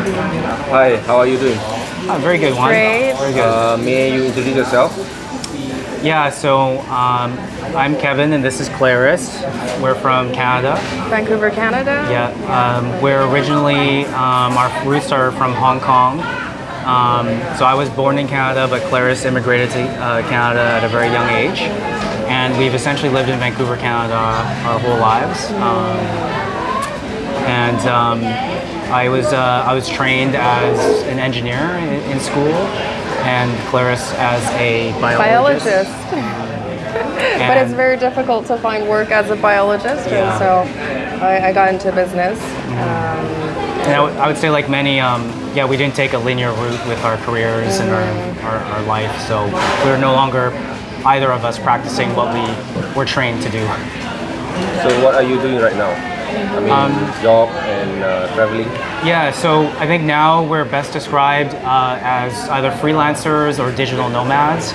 Hi, how are you doing? Very good one. Great. Very good. May you introduce yourself? Yeah, so I'm Kevin and this is Clarice. We're from Canada. Vancouver, Canada. Yeah, we're originally, our roots are from Hong Kong. So I was born in Canada, but Clarice immigrated to Canada at a very young age. And we've essentially lived in Vancouver, Canada our whole lives. I was trained as an engineer in school, and Clarice as a biologist. But it's very difficult to find work as a biologist, Yeah. and so I got into business. And I would say, like many, we didn't take a linear route with our careers and our life, so we're no longer, either of us, practicing what we were trained to do. So what are you doing right now? I mean, job and traveling? Yeah, so I think now we're best described as either freelancers or digital nomads.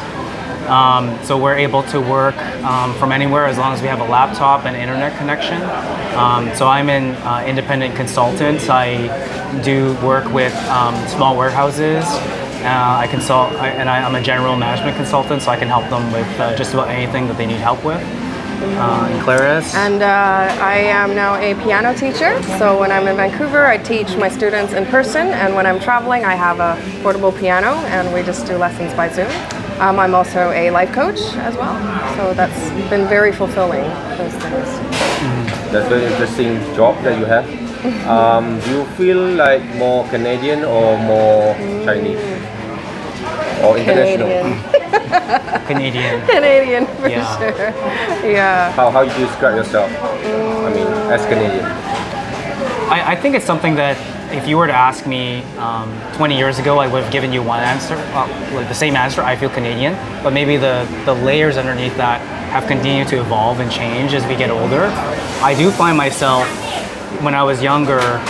So we're able to work from anywhere as long as we have a laptop and internet connection. So I'm an independent consultant. I do work with small warehouses. I consult, and I'm a general management consultant, so I can help them with just about anything that they need help with. And Clarice? And I am now a piano teacher. So when I'm in Vancouver, I teach my students in person, and when I'm traveling, I have a portable piano, and we just do lessons by Zoom. I'm also a life coach as well, so that's been very fulfilling, those things. That's a very interesting job that you have. Do you feel like more Canadian or more Chinese? Or international? Canadian. Canadian for Yeah. sure. Yeah. How you describe yourself? I mean, as Canadian. I think it's something that if you were to ask me 20 years ago, I would have given you one answer, like the same answer. I feel Canadian, but maybe the layers underneath that have continued to evolve and change as we get older. I do find myself, when I was younger,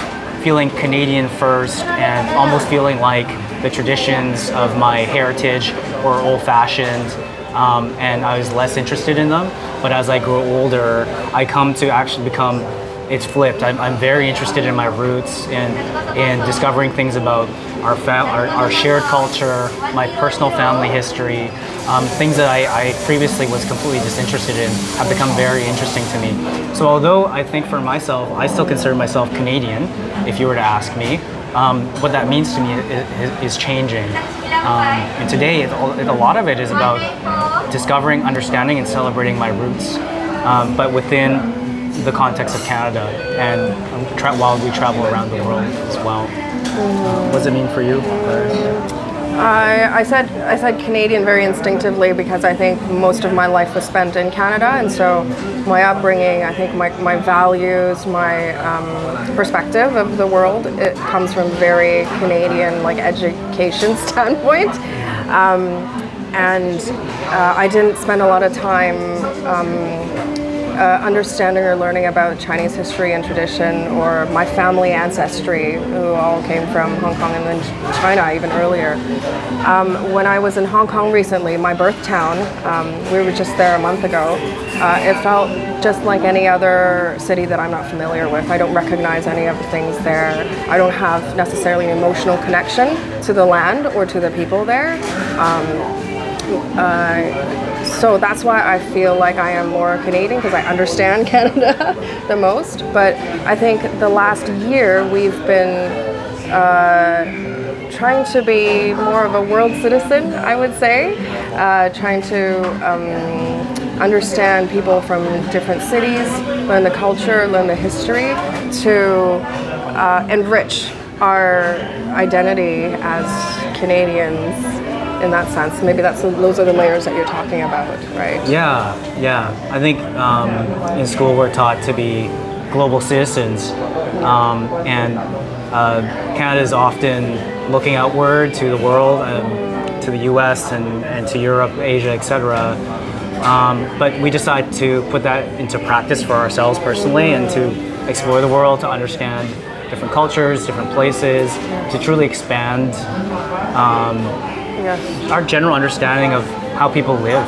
feeling Canadian first and almost feeling like the traditions of my heritage were old-fashioned, and I was less interested in them. But as I grow older, I come to actually become, it's flipped. I'm very interested in my roots and discovering things about our shared culture, my personal family history. Things that I previously was completely disinterested in have become very interesting to me. So although I think for myself, I still consider myself Canadian, if you were to ask me, what that means to me is changing. And today, a lot of it is about discovering, understanding, and celebrating my roots, but within the context of Canada, and while we travel around the world as well. What does it mean for you? I said Canadian very instinctively because I think most of my life was spent in Canada, and so my upbringing, I think my values, my perspective of the world, it comes from very Canadian, like, education standpoint. And I didn't spend a lot of time understanding or learning about Chinese history and tradition, or my family ancestry, who all came from Hong Kong and then China even earlier. When I was in Hong Kong recently, my birth town, we were just there a month ago, it felt just like any other city that I'm not familiar with. I don't recognize any of the things there. I don't have necessarily an emotional connection to the land or to the people there. So that's why I feel like I am more Canadian, because I understand Canada the most. But I think the last year we've been trying to be more of a world citizen, I would say, trying to understand people from different cities, learn the culture, learn the history, to enrich our identity as Canadians. In that sense, maybe those are the layers that you're talking about, right? Yeah. I think in school we're taught to be global citizens, and Canada is often looking outward to the world, to the U.S. and to Europe, Asia, etc. But we decide to put that into practice for ourselves personally, and to explore the world, to understand different cultures, different places, to truly expand our general understanding of how people live.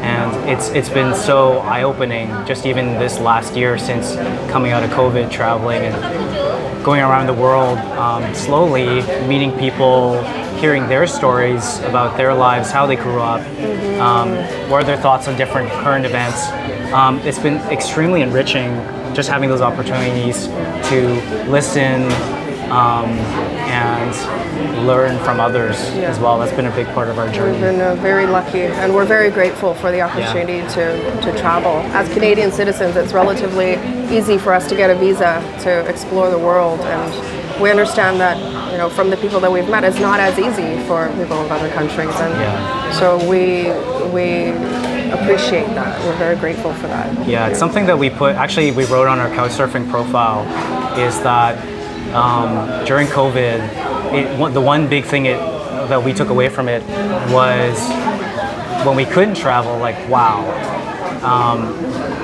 And it's been so eye-opening, just even this last year since coming out of COVID, traveling and going around the world slowly, meeting people, hearing their stories about their lives, how they grew up, what are their thoughts on different current events. It's been extremely enriching just having those opportunities to listen and learn from others as well. That's been a big part of our journey. We've been very lucky, and we're very grateful for the opportunity to travel. As Canadian citizens, it's relatively easy for us to get a visa to explore the world, and we understand that, you know, from the people that we've met, it's not as easy for people of other countries, and so we appreciate that. We're very grateful for that. Yeah, it's something that we wrote on our couchsurfing profile, is that during COVID, the one big thing that we took away from it was when we couldn't travel, like, wow,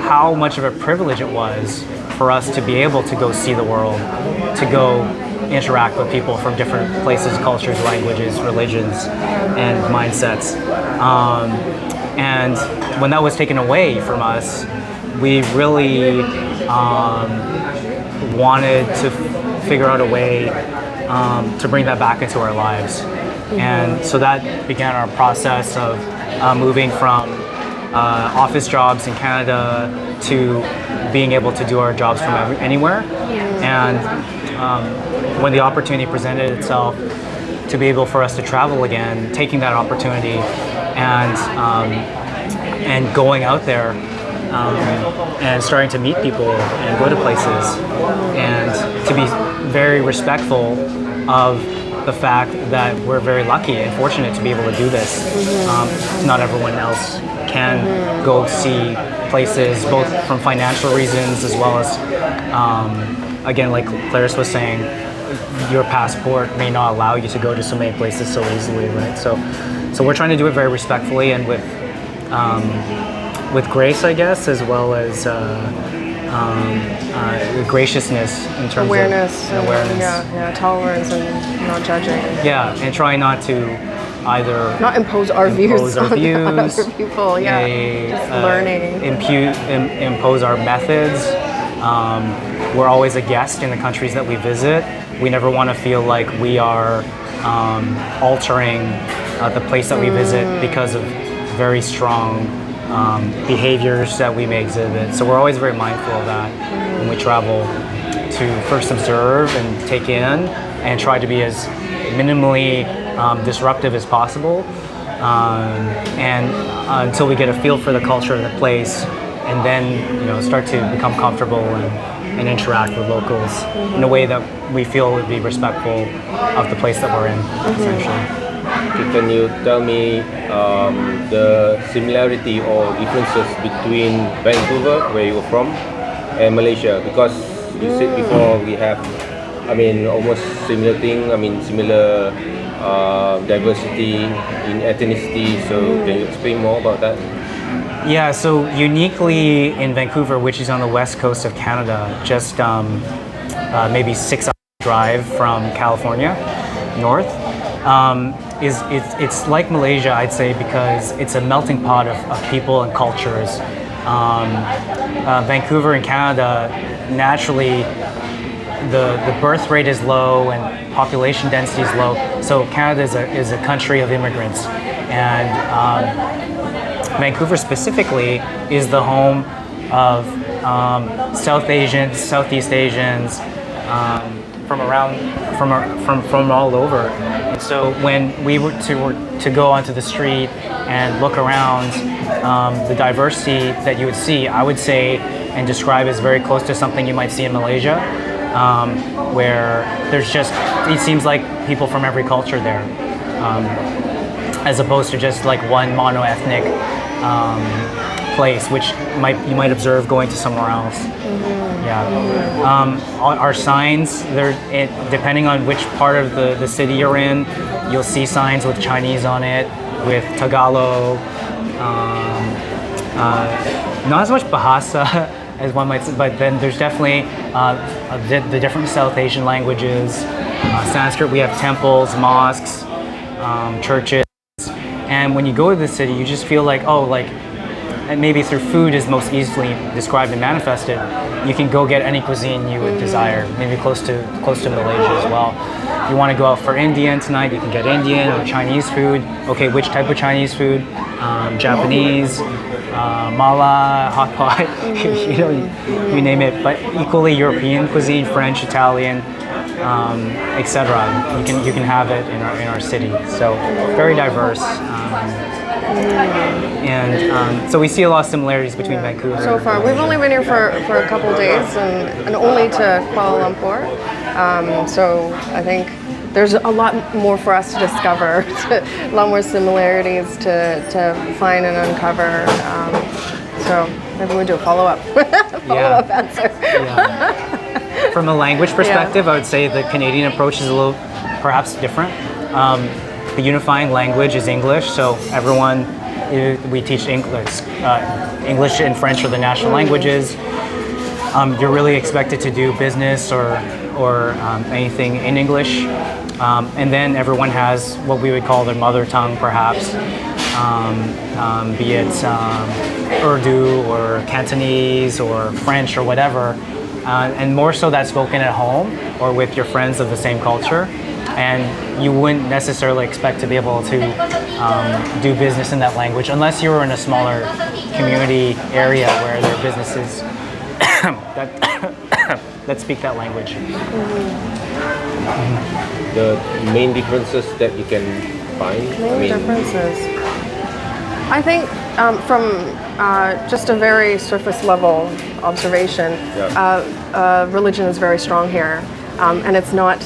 how much of a privilege it was for us to be able to go see the world, to go interact with people from different places, cultures, languages, religions, and mindsets. And when that was taken away from us, we really wanted to figure out a way to bring that back into our lives. And so that began our process of moving from office jobs in Canada to being able to do our jobs from anywhere. And when the opportunity presented itself to be able for us to travel again, taking that opportunity and going out there and starting to meet people and go to places, and to be very respectful of the fact that we're very lucky and fortunate to be able to do this. Not everyone else can go see places, both from financial reasons as well as, again, like Clarice was saying, your passport may not allow you to go to so many places so easily, right? So we're trying to do it very respectfully and with grace, I guess, as well as graciousness in terms awareness, of awareness. Yeah, tolerance and not judging. Yeah, and try not to either not impose our views on other people. Yeah, just learning. Impose our methods. We're always a guest in the countries that we visit. We never want to feel like we are altering the place that we visit because of very strong behaviors that we may exhibit. So we're always very mindful of that when we travel, to first observe and take in and try to be as minimally disruptive as possible, and until we get a feel for the culture of the place, and then start to become comfortable and interact with locals in a way that we feel would be respectful of the place that we're in, essentially. Can you tell me the similarity or differences between Vancouver, where you're from, and Malaysia? Because you said before we have, almost similar thing. Similar diversity in ethnicity. So can you explain more about that? Yeah, so uniquely in Vancouver, which is on the west coast of Canada, just maybe 6 hours drive from California, north, it's like Malaysia, I'd say, because it's a melting pot of people and cultures. Vancouver in Canada, naturally, the birth rate is low and population density is low. So Canada is a country of immigrants, and Vancouver specifically is the home of South Asians, Southeast Asians, from all over. And so when we were to go onto the street and look around, the diversity that you would see, I would say and describe as very close to something you might see in Malaysia, where there's just, it seems like people from every culture there, as opposed to just like one mono-ethnic place, which you might observe going to somewhere else. Our signs, depending on which part of the city you're in, you'll see signs with Chinese on it, with Tagalog, not as much Bahasa as one might say, but then there's definitely the different South Asian languages, Sanskrit. We have temples, mosques, churches. And when you go to the city, you just feel like, and maybe through food is most easily described and manifested, you can go get any cuisine you would desire, maybe close to Malaysia as well. You want to go out for Indian tonight, you can get Indian or Chinese food. Okay, which type of Chinese food? Japanese, mala, hot pot, you name it. But equally European cuisine, French, Italian, etc. You can have it in our city. So very diverse. So we see a lot of similarities between Vancouver. So far, we've only been here for a couple days and only to Kuala Lumpur. So I think there's a lot more for us to discover, a lot more similarities to find and uncover. So maybe we'll do a follow-up answer. Yeah. From a language perspective, I would say the Canadian approach is a little perhaps different. The unifying language is English, so everyone, we teach English and French are the national languages. You're really expected to do business or anything in English. And then everyone has what we would call their mother tongue, perhaps, be it Urdu or Cantonese or French or whatever. And more so that's spoken at home or with your friends of the same culture. And you wouldn't necessarily expect to be able to do business in that language unless you were in a smaller community area where there are businesses that speak that language. The main differences that you can find? Differences. I think from just a very surface level observation, religion is very strong here. And it's not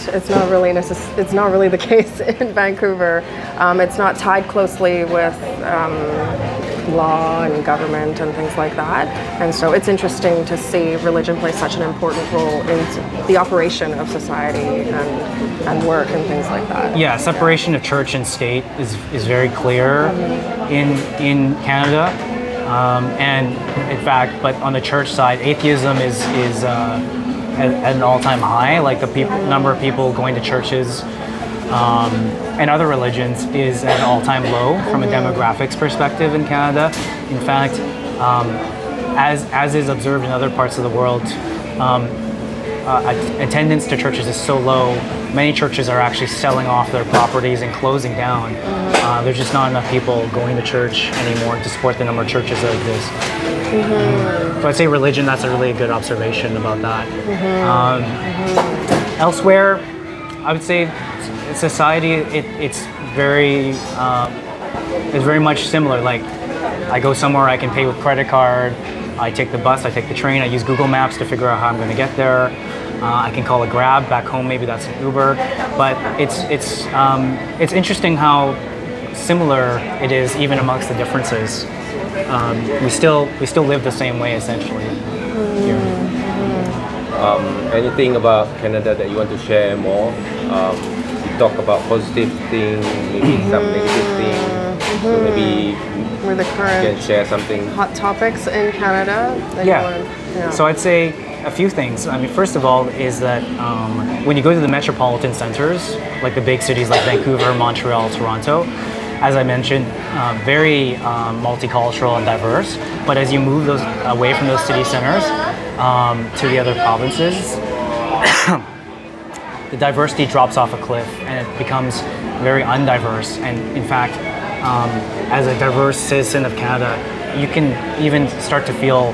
really the case in Vancouver. It's not tied closely with law and government and things like that. And so it's interesting to see religion play such an important role in the operation of society and work and things like that. Yeah, separation of church and state is very clear in Canada. And in fact, but on the church side, atheism is at an all-time high. Like the number of people going to churches and other religions is at an all-time low from a demographics perspective in Canada. In fact, as is observed in other parts of the world, attendance to churches is so low. Many churches are actually selling off their properties and closing down. There's just not enough people going to church anymore to support the number of churches that exist. So I'd say religion, that's a really good observation about that. Elsewhere, I would say society, it's very much similar. Like I go somewhere, I can pay with credit card, I take the bus, I take the train, I use Google Maps to figure out how I'm going to get there. I can call a Grab back home, maybe that's an Uber. But it's interesting how similar it is even amongst the differences. We still live the same way essentially here. Anything about Canada that you want to share more? You talk about positive things, maybe some negative things. So maybe With the you current can share something. hot topics in Canada that you want. So I'd say a few things. I mean, first of all is that when you go to the metropolitan centers, like the big cities like Vancouver, Montreal, Toronto, as I mentioned, very multicultural and diverse. But as you move those away from those city centers to the other provinces, the diversity drops off a cliff and it becomes very undiverse. And in fact, as a diverse citizen of Canada, you can even start to feel,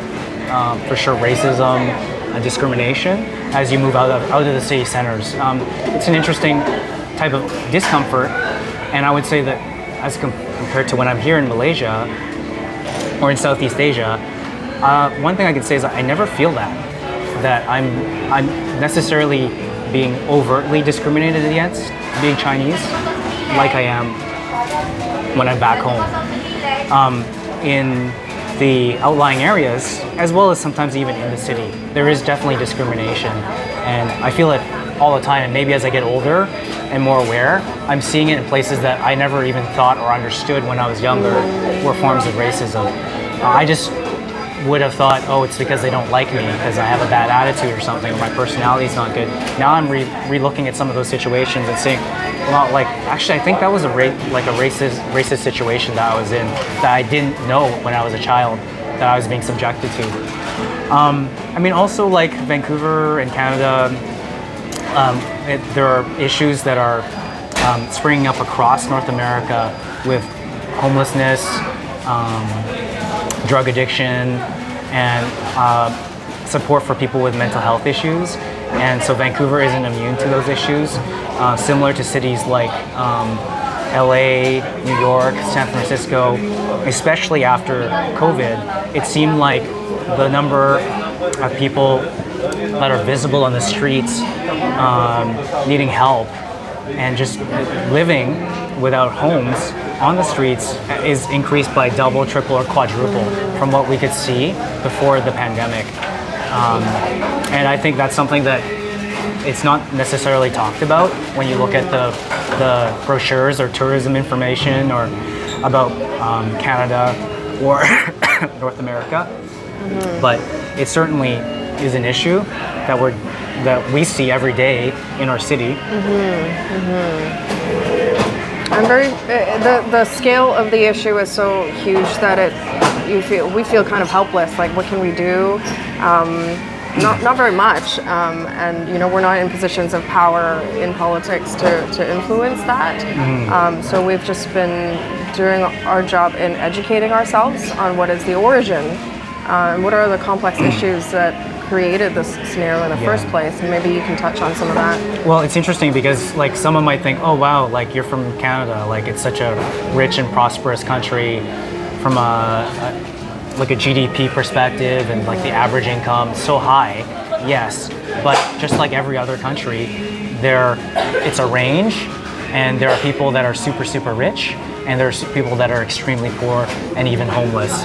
for sure, racism and discrimination as you move out of the city centers. It's an interesting type of discomfort, and I would say that as compared to when I'm here in Malaysia or in Southeast Asia, one thing I can say is that I never feel that I'm necessarily being overtly discriminated against being Chinese like I am when I'm back home. In the outlying areas, as well as sometimes even in the city, there is definitely discrimination, and I feel it all the time. And maybe as I get older and more aware, I'm seeing it in places that I never even thought or understood when I was younger were forms of racism. I just would have thought, oh, it's because they don't like me because I have a bad attitude or something, or my personality is not good. Now I'm re-looking at some of those situations and saying, well, like, actually, I think that was a racist situation that I was in that I didn't know when I was a child. that I was being subjected to. I mean, also like Vancouver and Canada, there are issues that are springing up across North America with homelessness, drug addiction, and support for people with mental health issues. And so Vancouver isn't immune to those issues, similar to cities like LA, New York, San Francisco. Especially after COVID, it seemed like the number of people that are visible on the streets needing help and just living without homes on the streets is increased by double, triple, or quadruple from what we could see before the pandemic. And I think that's something that it's not necessarily talked about when you look at the brochures or tourism information or about Canada or North America. But it certainly is an issue that we see every day in our city. I'm very the scale of the issue is so huge that we feel kind of helpless. Like, what can we do? Not very much, and we're not in positions of power in politics to influence that. So we've just been doing our job in educating ourselves on what is the origin, and what are the complex issues that created this scenario in the first place, and maybe you can touch on some of that. Well, it's interesting because like someone might think, oh wow, like you're from Canada, like it's such a rich and prosperous country from like a GDP perspective, and like the average income so high. Yes, but just like every other country, it's a range, and there are people that are super, super rich, and there's people that are extremely poor and even homeless.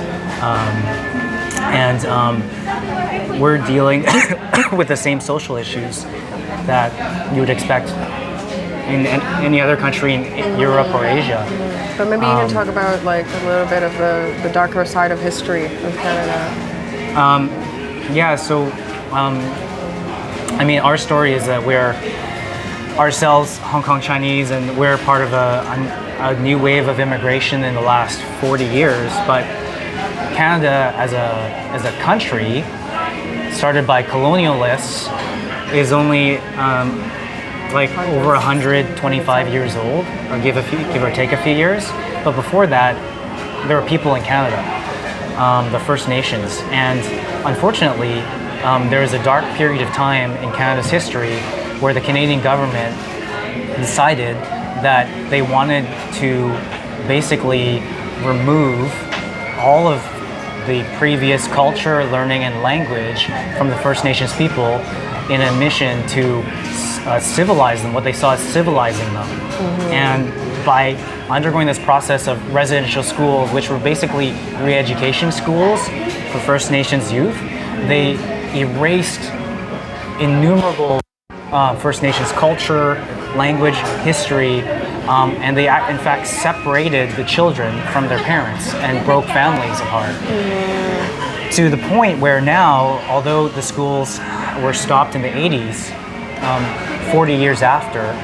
We're dealing with the same social issues that you would expect in any other country in Europe or Asia. But maybe you can talk about like a little bit of the darker side of history of Canada. I mean, our story is that we're ourselves Hong Kong Chinese, and we're part of a new wave of immigration in the last 40 years. But Canada as a country, started by colonialists, is only like over 125 years old, or give or take a few years. But before that, there were people in Canada, the First Nations, and unfortunately, there is a dark period of time in Canada's history where the Canadian government decided that they wanted to basically remove all of the previous culture, learning, and language from the First Nations people in a mission to civilize them, what they saw as civilizing them. And by undergoing this process of residential schools, which were basically re-education schools for First Nations youth, they erased innumerable First Nations culture, language, history, and they in fact separated the children from their parents and broke families apart. To the point where now, although the schools were stopped in the 80s, 40 years after,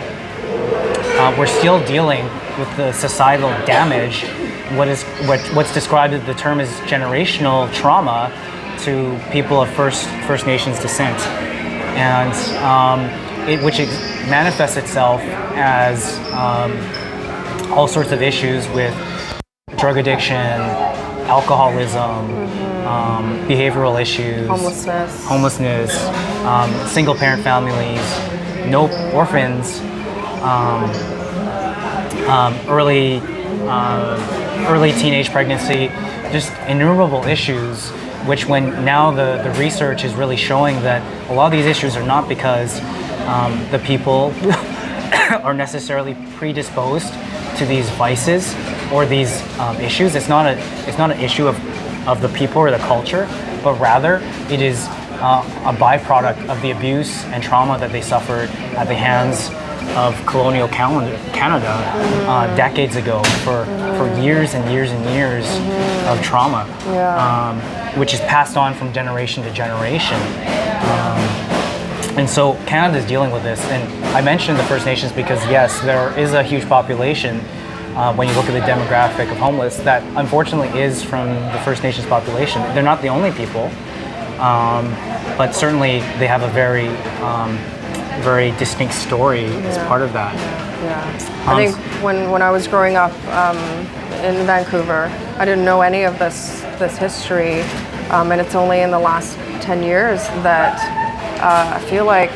we're still dealing with the societal damage, what's described as the term as generational trauma to people of First Nations descent, and which manifests itself as all sorts of issues with drug addiction, alcoholism, behavioral issues, homelessness, single-parent families, no orphans, early teenage pregnancy, just innumerable issues. Which, when now the research is really showing that a lot of these issues are not because the people are necessarily predisposed to these vices or these issues. It's not an issue of the people or the culture, but rather it is a byproduct of the abuse and trauma that they suffered at the hands of colonial Canada decades ago for years and years and years of trauma, which is passed on from generation to generation. And so Canada is dealing with this. And I mentioned the First Nations because yes, there is a huge population when you look at the demographic of homeless, that unfortunately is from the First Nations population. They're not the only people, but certainly they have a very distinct story as part of that. I think when I was growing up in Vancouver, I didn't know any of this history, and it's only in the last 10 years that I feel like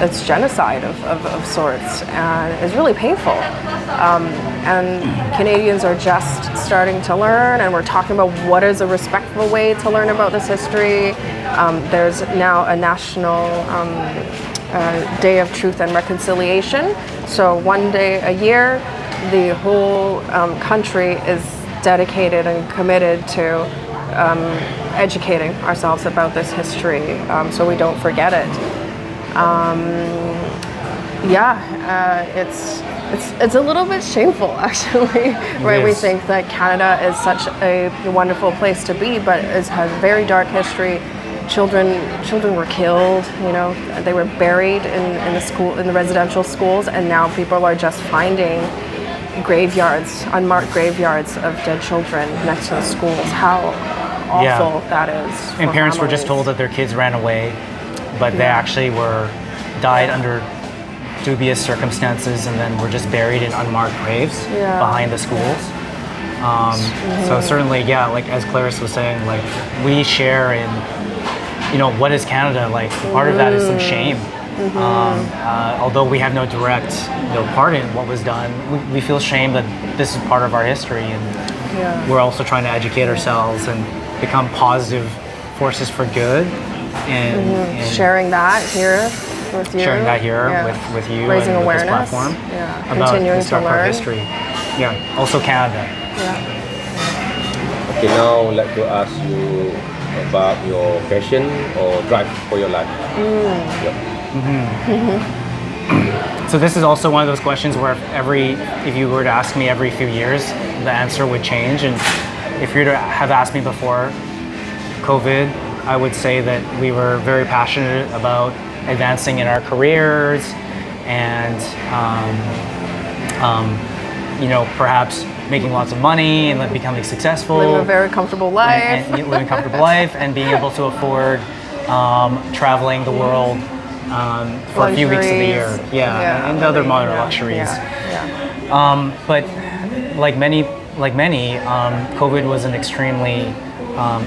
it's genocide of sorts, and it's really painful. And Canadians are just starting to learn, and we're talking about what is a respectful way to learn about this history. There's now a national Day of Truth and Reconciliation. So one day a year, the whole country is dedicated and committed to educating ourselves about this history, so we don't forget it. It's a little bit shameful, actually, right? We think that Canada is such a wonderful place to be, but it has very dark history. Children were killed, they were buried in the residential schools, and now people are just finding graveyards, unmarked graveyards of dead children next to the schools. How awful that is. And parents were just told that their kids ran away, but they actually died under dubious circumstances, and then were just buried in unmarked graves behind the schools. So certainly, like as Clarice was saying, like we share in, what is Canada like? Part of that is some shame. Although we have no direct part in what was done, we feel shame that this is part of our history, and we're also trying to educate ourselves and become positive forces for good, and sharing that here with you, with you, raising and awareness, with this platform, about continuing this to dark part of learn. history. Also Canada. Okay, now I'd like to ask you about your passion or drive for your life. So this is also one of those questions where if you were to ask me every few years, the answer would change. And if you were to have asked me before COVID, I would say that we were very passionate about advancing in our careers and perhaps making lots of money and becoming successful, living a very comfortable life, and living a comfortable life, and being able to afford traveling the world for a few weeks of the year, and other modern luxuries. But like many, COVID was an extremely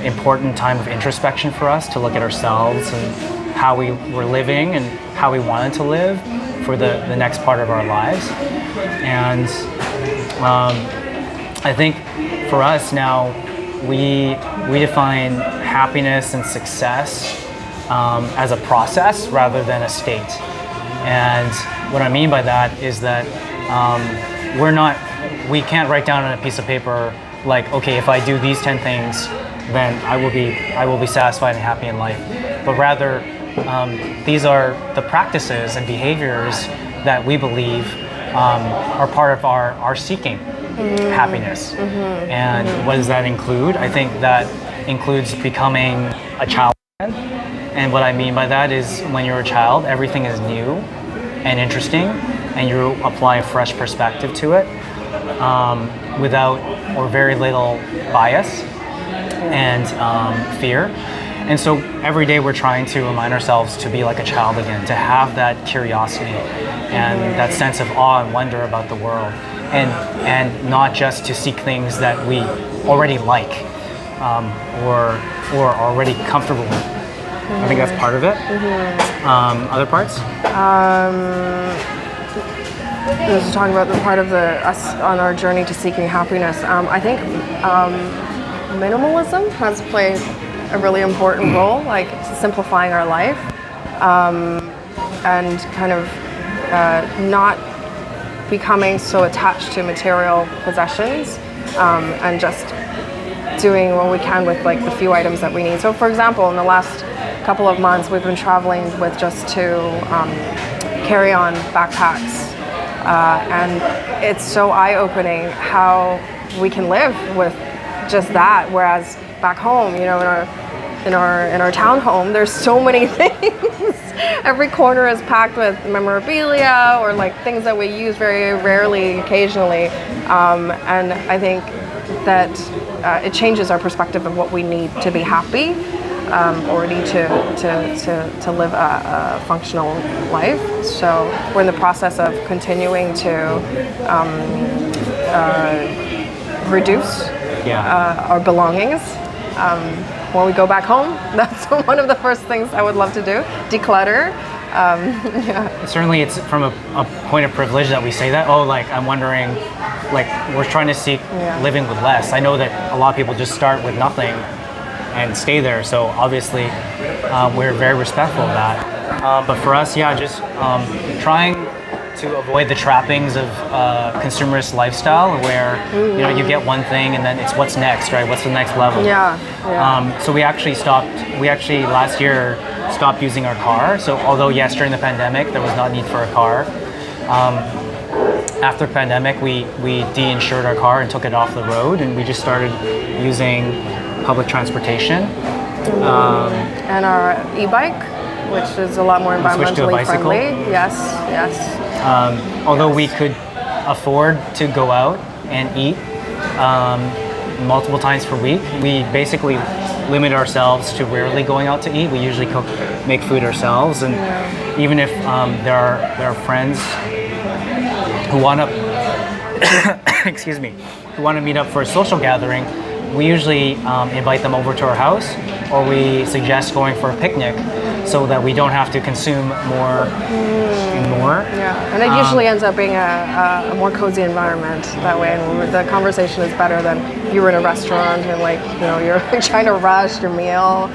important time of introspection for us, to look at ourselves and how we were living and how we wanted to live for the next part of our lives. And I think for us now, we define happiness and success as a process rather than a state. And what I mean by that is that we can't write down on a piece of paper like, okay, if I do these 10 things, then I will be satisfied and happy in life. But rather, these are the practices and behaviors that we believe are part of our seeking happiness. And what does that include? I think that includes becoming a child again. And what I mean by that is, when you're a child, everything is new and interesting, and you apply a fresh perspective to it without or very little bias and fear. And so every day we're trying to remind ourselves to be like a child again, to have that curiosity and that sense of awe and wonder about the world, and not just to seek things that we already like or are already comfortable with. I think that's part of it. Other parts? This is talking about the part of us on our journey to seeking happiness. I think minimalism has played a really important role, like simplifying our life, and kind of not becoming so attached to material possessions, and just doing what we can with like the few items that we need. So for example, in the last couple of months, we've been traveling with just 2 carry-on backpacks, and it's so eye-opening how we can live with just that, whereas back home, in our in our townhome, there's so many things. Every corner is packed with memorabilia or like things that we use very rarely, occasionally, and I think that it changes our perspective of what we need to be happy, or need to live a functional life. So we're in the process of continuing to reduce our belongings. When we go back home, that's one of the first things I would love to do, declutter. Certainly it's from a point of privilege that we say that. Oh, like I'm wondering, like we're trying to seek living with less. I know that a lot of people just start with nothing and stay there. So obviously we're very respectful of that. But for us, just trying to avoid the trappings of consumerist lifestyle where you get one thing and then it's what's next, right? What's the next level? So we actually last year stopped using our car. So although yes, during the pandemic there was not need for a car, after the pandemic we de-insured our car and took it off the road, and we just started using public transportation. And our e-bike, which is a lot more environmentally friendly. Yes. Although we could afford to go out and eat multiple times per week, we basically limit ourselves to rarely going out to eat. We usually make food ourselves, and even if there are friends who want to who want to meet up for a social gathering, we usually invite them over to our house, or we suggest going for a picnic so that we don't have to consume more and more. And it usually ends up being a more cozy environment that way, and the conversation is better than if you were in a restaurant and you're trying to rush your meal.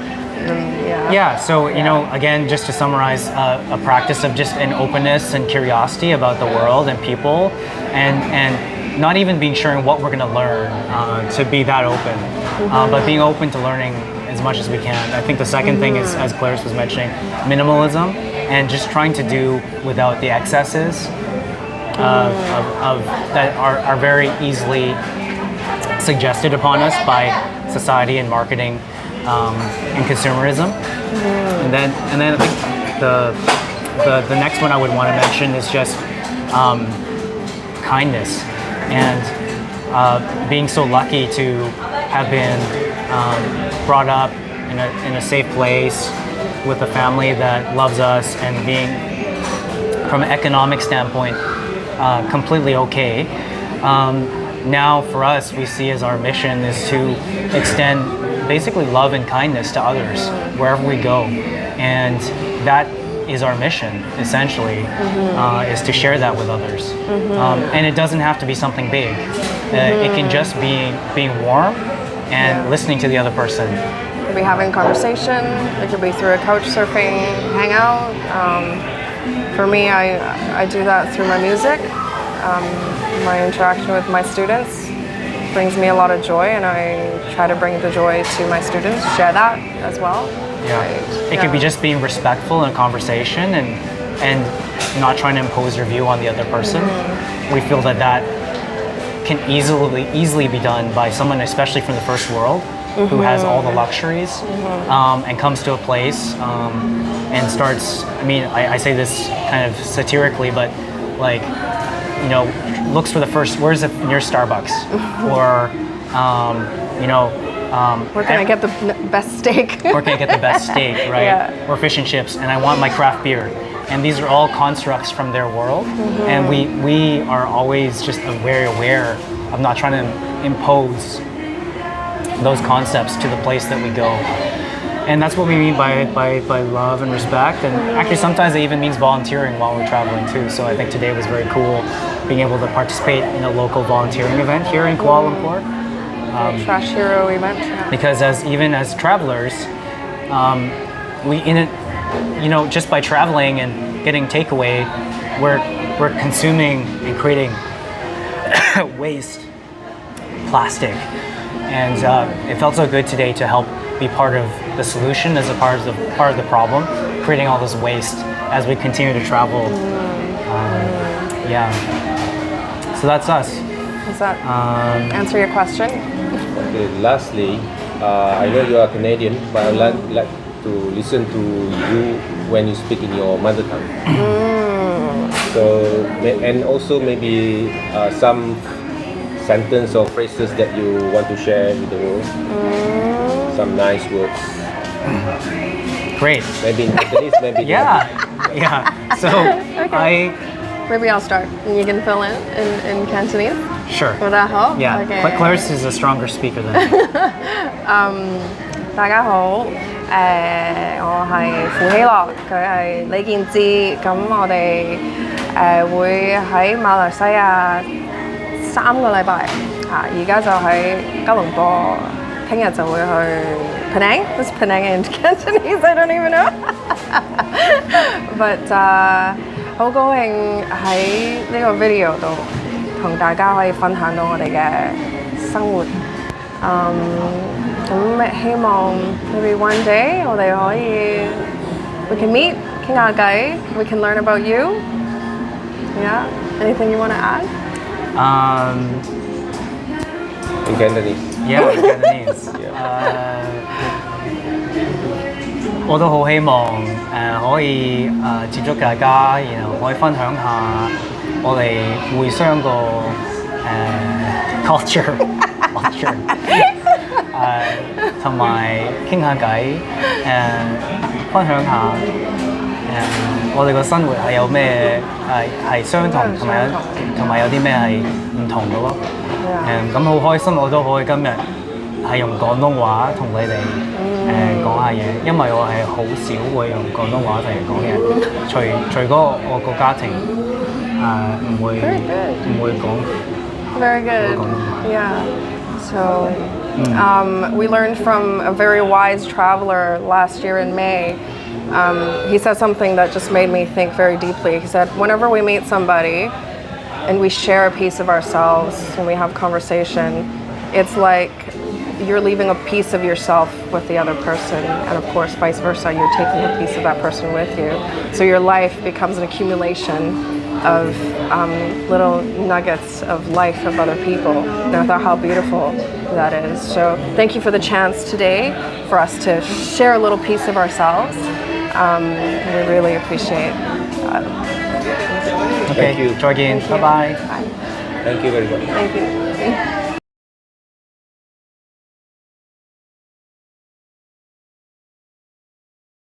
So again, just to summarize, a practice of just an openness and curiosity about the world and people, and not even being sure in what we're going to learn, to be that open, but being open to learning as much as we can. I think the second thing is, as Clarice was mentioning, minimalism, and just trying to do without the excesses of that are very easily suggested upon us by society and marketing and consumerism. And then I think the next one I would want to mention is just kindness, and being so lucky to have been brought up in a safe place with a family that loves us, and being from an economic standpoint completely okay. Now for us, we see as our mission is to extend basically love and kindness to others wherever we go, and that is our mission essentially, is to share that with others. And it doesn't have to be something big. It can just be being warm and listening to the other person. It could be having a conversation. It could be through a couchsurfing hangout. For me, I do that through my music. My interaction with my students brings me a lot of joy, and I try to bring the joy to my students, share that as well. It could be just being respectful in a conversation and not trying to impose your view on the other person. We feel that can easily be done by someone, especially from the first world, who has all the luxuries, and comes to a place and starts, I say this kind of satirically, but looks for the first, where's the nearest Starbucks? Or, where can I get the best steak? Where can I get the best steak, right? Or fish and chips, and I want my craft beer. And these are all constructs from their world. And we are always just very aware of not trying to impose those concepts to the place that we go. And that's what we mean by love and respect. And actually sometimes it even means volunteering while we're traveling too. So I think today was very cool being able to participate in a local volunteering event here in Kuala Lumpur. Trash Hero event. Because even as travelers, just by traveling and getting takeaway, we're consuming and creating waste, plastic. And it felt so good today to help be part of the solution as a part of the problem, creating all this waste as we continue to travel. So that's us. Does that answer your question? Okay, lastly, I know you are Canadian, but I'd like to listen to you when you speak in your mother tongue. So, and also maybe some sentence or phrases that you want to share with the world. Some nice words. Great. Maybe in Cantonese, maybe. Yeah. Yeah. So Okay. Maybe I'll start and you can fill in Cantonese. Sure. Would that help? Yeah. Okay. Clarice is a stronger speaker than me. 大家好，我係傅希樂，佢係李健志，咁我哋會喺馬來西亞3個禮拜嚇，而家就喺吉隆坡，聽日就會去 Penang. What's Penang in Cantonese? I don't even know. But 好高興喺呢個 video 度同大家可以分享到我哋嘅生活。咁希望 maybe one day 我哋可以 we can meet 傾下偈 we can learn about you. Yeah. Anything you want to add? In Cantonese. Yeah, Cantonese. 我都好希望可以接觸大家，然後可以分享下我哋互相個culture，同埋傾下偈，分享下我哋個生活係有咩係相同，同埋有啲咩係唔同嘅咯。咁好開心，我都可以今日係用廣東話同你哋講下嘢，因為我係好少會用廣東話同人講嘢，除嗰我個家庭唔會講。Very good. Yeah. So we learned from a very wise traveler last year in May. He said something that just made me think very deeply. He said, whenever we meet somebody and we share a piece of ourselves and we have conversation, it's like you're leaving a piece of yourself with the other person, and of course vice versa, you're taking a piece of that person with you. So your life becomes an accumulation of little nuggets of life of other people. And I thought how beautiful that is. So thank you for the chance today for us to share a little piece of ourselves. We really appreciate that. Okay, Thank you. Try again. Thank you. Bye-bye. Bye. Thank you very much. Thank you.